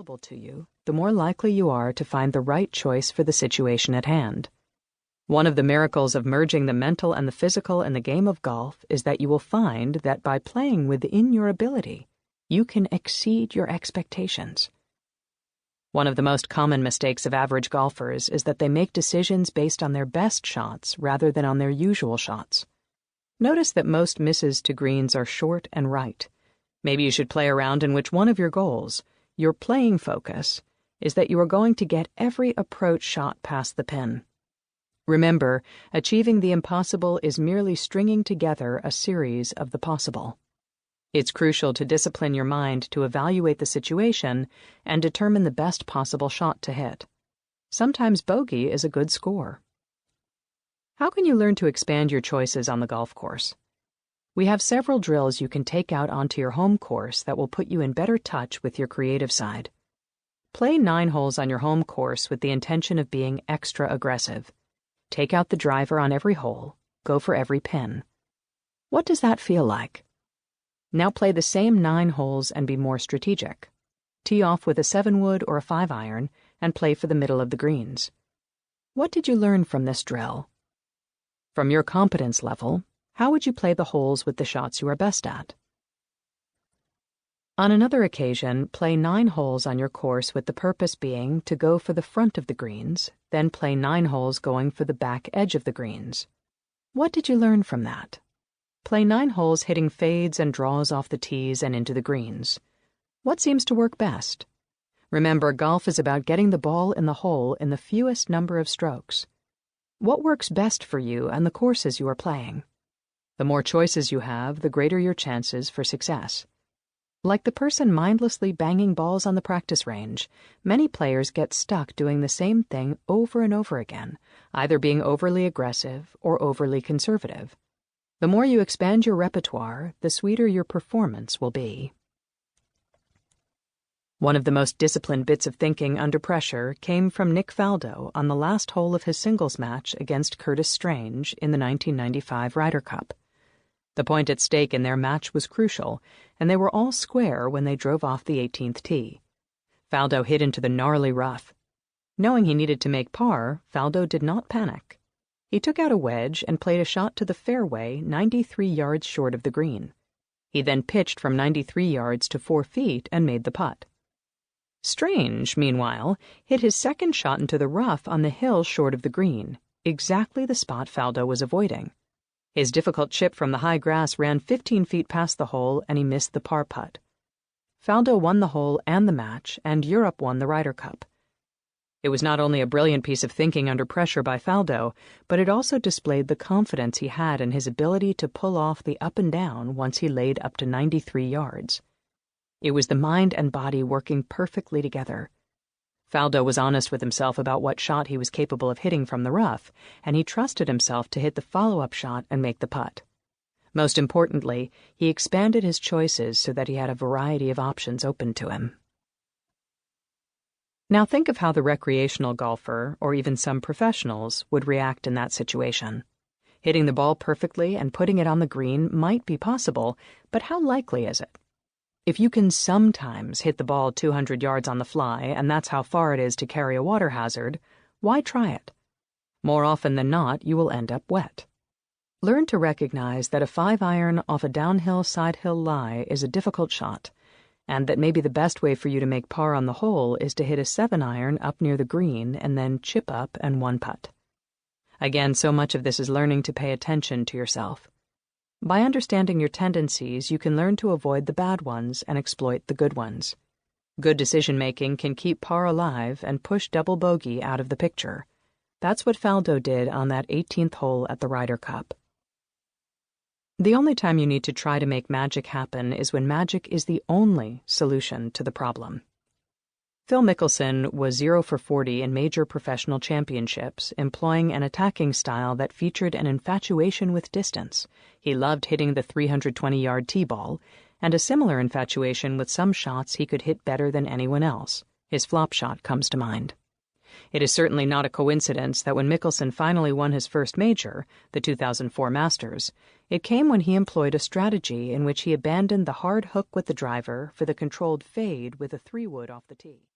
available to you, the more likely you are to find the right choice for the situation at hand. One of the miracles of merging the mental and the physical in the game of golf is that you will find that by playing within your ability, you can exceed your expectations. One of the most common mistakes of average golfers is that they make decisions based on their best shots rather than on their usual shots. Notice that most misses to greens are short and right. Maybe you should play around in which one of your goals, your playing focus, is that you are going to get every approach shot past the pin. Remember, achieving the impossible is merely stringing together a series of the possible. It's crucial to discipline your mind to evaluate the situation and determine the best possible shot to hit. Sometimes bogey is a good score. How can you learn to expand your choices on the golf course? We have several drills you can take out onto your home course that will put you in better touch with your creative side. Play 9 holes on your home course with the intention of being extra aggressive. Take out the driver on every hole. Go for every pin. What does that feel like? Now play the same 9 holes and be more strategic. Tee off with a 7-wood or a 5-iron and play for the middle of the greens. What did you learn from this drill? From your competence level, how would you play the holes with the shots you are best at? On another occasion, play 9 holes on your course with the purpose being to go for the front of the greens, then play 9 holes going for the back edge of the greens. What did you learn from that? Play 9 holes hitting fades and draws off the tees and into the greens. What seems to work best? Remember, golf is about getting the ball in the hole in the fewest number of strokes. What works best for you and the courses you are playing? The more choices you have, the greater your chances for success. Like the person mindlessly banging balls on the practice range, many players get stuck doing the same thing over and over again, either being overly aggressive or overly conservative. The more you expand your repertoire, the sweeter your performance will be. One of the most disciplined bits of thinking under pressure came from Nick Faldo on the last hole of his singles match against Curtis Strange in the 1995 Ryder Cup. The point at stake in their match was crucial, and they were all square when they drove off the 18th tee. Faldo hit into the gnarly rough. Knowing he needed to make par, Faldo did not panic. He took out a wedge and played a shot to the fairway 93 yards short of the green. He then pitched from 93 yards to 4 feet and made the putt. Strange, meanwhile, hit his second shot into the rough on the hill short of the green, exactly the spot Faldo was avoiding. His difficult chip from the high grass ran 15 feet past the hole, and he missed the par putt. Faldo won the hole and the match, and Europe won the Ryder Cup. It was not only a brilliant piece of thinking under pressure by Faldo, but it also displayed the confidence he had in his ability to pull off the up and down once he laid up to 93 yards. It was the mind and body working perfectly together. Faldo was honest with himself about what shot he was capable of hitting from the rough, and he trusted himself to hit the follow-up shot and make the putt. Most importantly, he expanded his choices so that he had a variety of options open to him. Now think of how the recreational golfer, or even some professionals, would react in that situation. Hitting the ball perfectly and putting it on the green might be possible, but how likely is it? If you can sometimes hit the ball 200 yards on the fly, and that's how far it is to carry a water hazard, why try it? More often than not, you will end up wet. Learn to recognize that a 5-iron off a downhill side-hill lie is a difficult shot, and that maybe the best way for you to make par on the hole is to hit a 7-iron up near the green and then chip up and one putt. Again, so much of this is learning to pay attention to yourself. By understanding your tendencies, you can learn to avoid the bad ones and exploit the good ones. Good decision-making can keep par alive and push double bogey out of the picture. That's what Faldo did on that 18th hole at the Ryder Cup. The only time you need to try to make magic happen is when magic is the only solution to the problem. Phil Mickelson was 0 for 40 in major professional championships, employing an attacking style that featured an infatuation with distance. He loved hitting the 320-yard tee ball, and a similar infatuation with some shots he could hit better than anyone else. His flop shot comes to mind. It is certainly not a coincidence that when Mickelson finally won his first major, the 2004 Masters, it came when he employed a strategy in which he abandoned the hard hook with the driver for the controlled fade with a 3-wood off the tee.